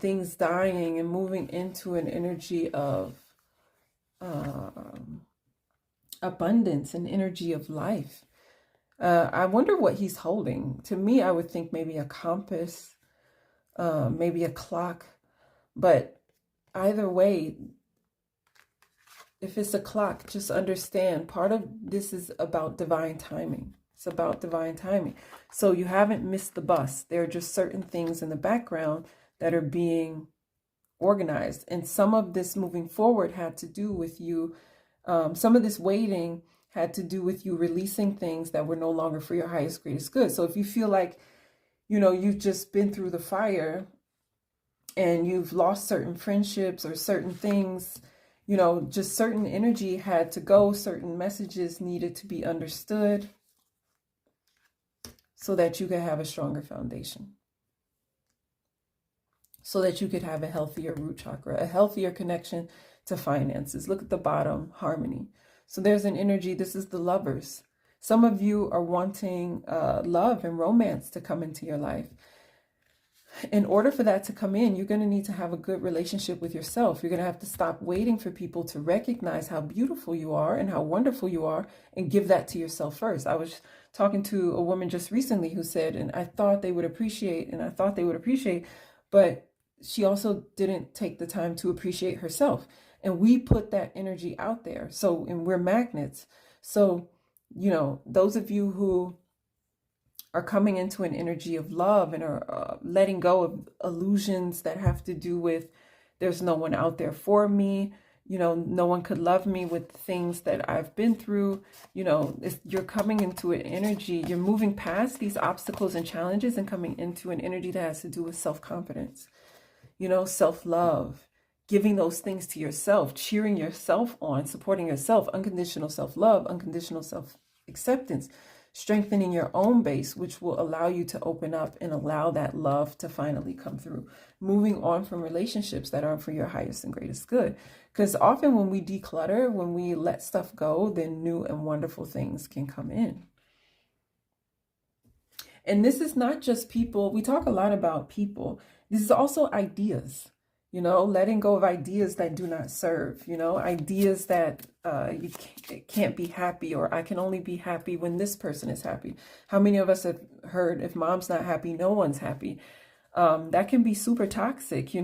things dying, and moving into an energy of abundance, an energy of life. I wonder what he's holding. To me, I would think maybe a compass, maybe a clock. But either way, if it's a clock, just understand part of this is about divine timing. It's about divine timing. So you haven't missed the bus. There are just certain things in the background that are being organized. And some of this moving forward had to do with you. Some of this waiting had to do with you releasing things that were no longer for your highest, greatest good. So if you feel like, you know, you've just been through the fire and you've lost certain friendships or certain things, you know, just certain energy had to go, certain messages needed to be understood so that you could have a stronger foundation, so that you could have a healthier root chakra, a healthier connection to finances. Look at the bottom, harmony. So there's an energy, this is the lovers. Some of you are wanting love and romance to come into your life. In order for that to come in, you're going to need to have a good relationship with yourself. You're going to have to stop waiting for people to recognize how beautiful you are and how wonderful you are, and give that to yourself first. I was talking to a woman just recently who said, and I thought they would appreciate, but she also didn't take the time to appreciate herself. And we put that energy out there. So, and we're magnets. So, you know, those of you who are coming into an energy of love and are letting go of illusions that have to do with, there's no one out there for me, you know, no one could love me with things that I've been through, you know, you're coming into an energy, you're moving past these obstacles and challenges and coming into an energy that has to do with self-confidence, you know, self-love, giving those things to yourself, cheering yourself on, supporting yourself, unconditional self-love, unconditional self-acceptance, strengthening your own base, which will allow you to open up and allow that love to finally come through. Moving on from relationships that aren't for your highest and greatest good. Because often when we declutter, when we let stuff go, then new and wonderful things can come in. And this is not just people. We talk a lot about people. This is also ideas. Letting go of ideas that do not serve, ideas that you can't be happy, or I can only be happy when this person is happy. How many of us have heard, if mom's not happy, no one's happy? That can be super toxic,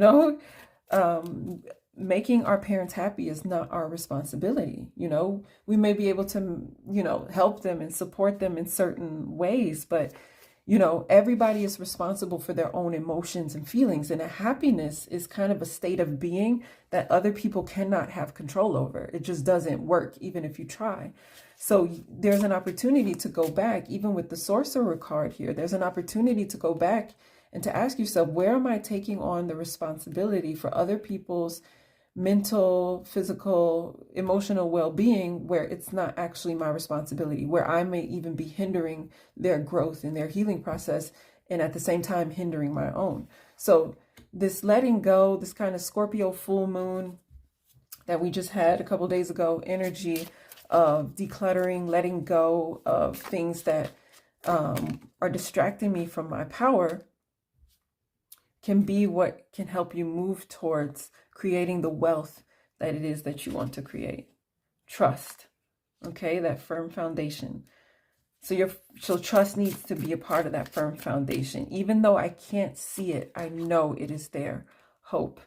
making our parents happy is not our responsibility. We may be able to, help them and support them in certain ways, but everybody is responsible for their own emotions and feelings. And a happiness is kind of a state of being that other people cannot have control over. It just doesn't work, even if you try. So there's an opportunity to go back, even with the Sorcerer card here, there's an opportunity to go back and to ask yourself, where am I taking on the responsibility for other people's mental, physical, emotional well-being, where it's not actually my responsibility, where I may even be hindering their growth and their healing process, and at the same time hindering my own. So this letting go, this kind of Scorpio full moon that we just had a couple of days ago, energy of decluttering, letting go of things that are distracting me from my power, can be what can help you move towards creating the wealth that it is that you want to create. Trust, okay, that firm foundation. So trust needs to be a part of that firm foundation. Even though I can't see it, I know it is there. Hope.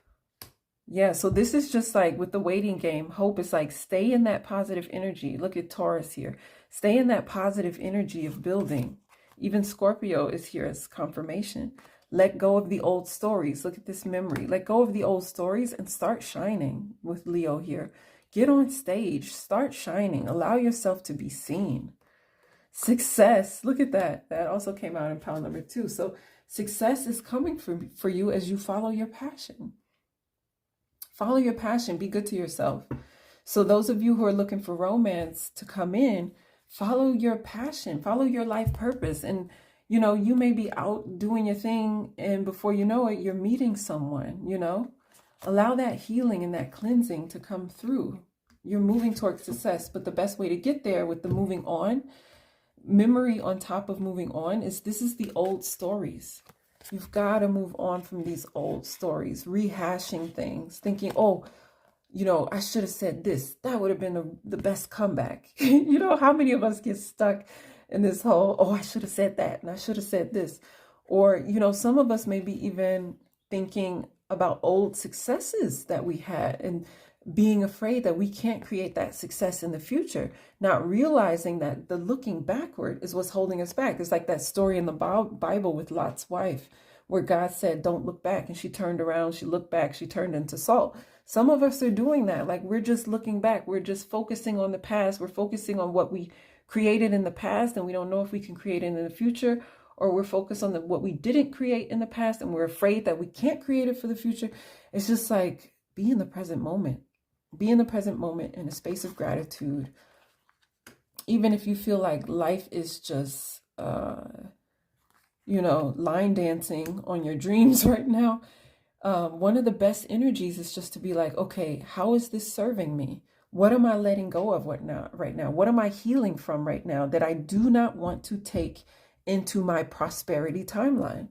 Yeah, so this is just like with the waiting game. Hope is like, stay in that positive energy. Look at Taurus here. Stay in that positive energy of building. Even Scorpio is here as confirmation. Let go of the old stories. Look at this memory. Let go of the old stories and start shining with Leo here. Get on stage. Start shining. Allow yourself to be seen. Success. Look at that. That also came out in pile number 2. So success is coming for you as you follow your passion. Follow your passion. Be good to yourself. So those of you who are looking for romance to come in, follow your passion. Follow your life purpose. And you may be out doing your thing, and before you know it, you're meeting someone, Allow that healing and that cleansing to come through. You're moving towards success, but the best way to get there with the moving on, memory on top of moving on, is this is the old stories. You've got to move on from these old stories, rehashing things, thinking, oh, I should have said this. That would have been the best comeback. How many of us get stuck in this whole, oh, I should have said that and I should have said this. Or, some of us may be even thinking about old successes that we had and being afraid that we can't create that success in the future, not realizing that the looking backward is what's holding us back. It's like that story in the Bible with Lot's wife, where God said, don't look back. And she turned around, she looked back, she turned into salt. Some of us are doing that. Like, we're just looking back. We're just focusing on the past. We're focusing on what we created in the past, and we don't know if we can create it in the future, or we're focused on what we didn't create in the past, and we're afraid that we can't create it for the future. It's just like, be in the present moment. Be in the present moment in a space of gratitude. Even if you feel like life is just, line dancing on your dreams right now, one of the best energies is just to be like, okay, how is this serving me? What am I letting go of right now? What am I healing from right now that I do not want to take into my prosperity timeline?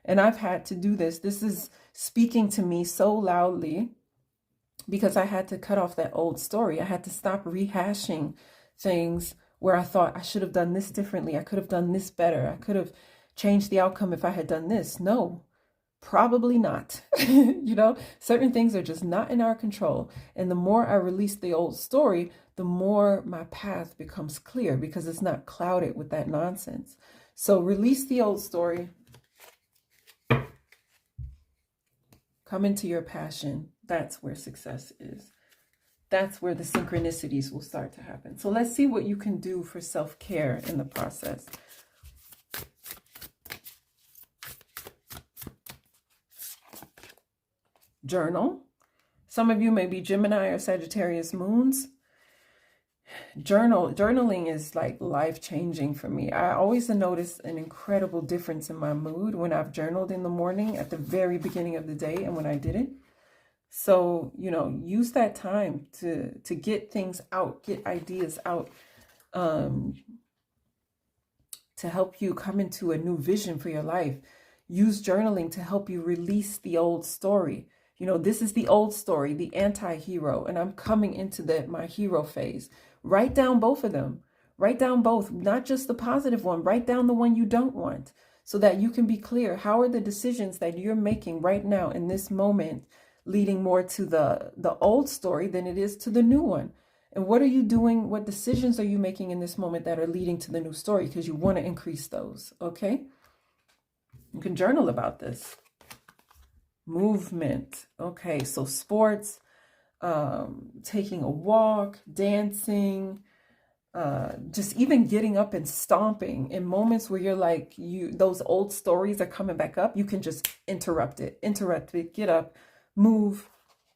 And I've had to do this. This is speaking to me so loudly because I had to cut off that old story. I had to stop rehashing things where I thought I should have done this differently. I could have done this better. I could have changed the outcome if I had done this. No. Probably not. Certain things are just not in our control. And the more I release the old story, the more my path becomes clear because it's not clouded with that nonsense. So release the old story. Come into your passion. That's where success is. That's where the synchronicities will start to happen. So let's see what you can do for self-care in the process. Journal. Some of you may be Gemini or Sagittarius moons. Journaling is like life-changing for me. I always notice an incredible difference in my mood when I've journaled in the morning at the very beginning of the day and when I didn't. So, you know, use that time to get things out, get ideas out, to help you come into a new vision for your life. Use journaling to help you release the old story. You know, this is the old story, the anti-hero, and I'm coming into my hero phase. Write down both of them. Write down both, not just the positive one. Write down the one you don't want so that you can be clear. How are the decisions that you're making right now in this moment leading more to the old story than it is to the new one? And what are you doing? What decisions are you making in this moment that are leading to the new story? Because you want to increase those, okay? You can journal about this. Movement. Okay, so sports, taking a walk, dancing, just even getting up and stomping in moments where you're like, those old stories are coming back up. You can just interrupt it, get up, move,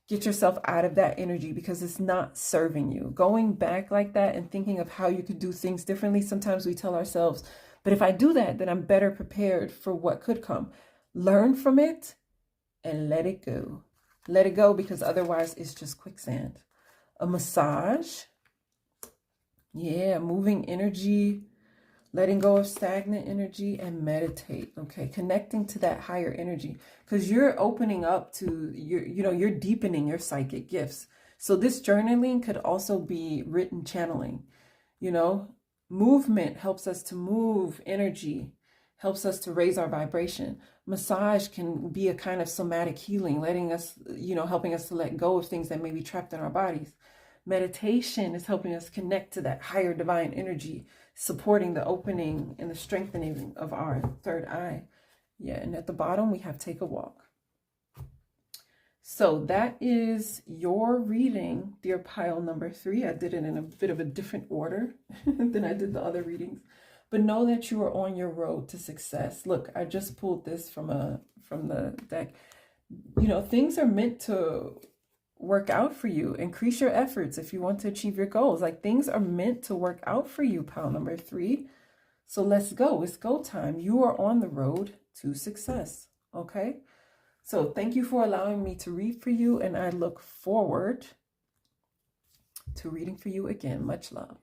get yourself out of that energy because it's not serving you. Going back like that and thinking of how you could do things differently. Sometimes we tell ourselves, but if I do that, then I'm better prepared for what could come. Learn from it and let it go. Let it go, because otherwise it's just quicksand. A massage. Yeah, moving energy, letting go of stagnant energy, and meditate. Okay, connecting to that higher energy, because you're opening up to you're deepening your psychic gifts. So this journaling could also be written channeling. You know, movement helps us to move energy, helps us to raise our vibration. Massage can be a kind of somatic healing, letting us, helping us to let go of things that may be trapped in our bodies. Meditation is helping us connect to that higher divine energy, supporting the opening and the strengthening of our third eye. Yeah, and at the bottom we have take a walk. So that is your reading, dear Pyle number 3. I did it in a bit of a different order than I did the other readings. But know that you are on your road to success. Look, I just pulled this from the deck. You know, things are meant to work out for you. Increase your efforts if you want to achieve your goals. Like, things are meant to work out for you, Pyle number 3. So let's go. It's go time. You are on the road to success. Okay? So thank you for allowing me to read for you, and I look forward to reading for you again. Much love.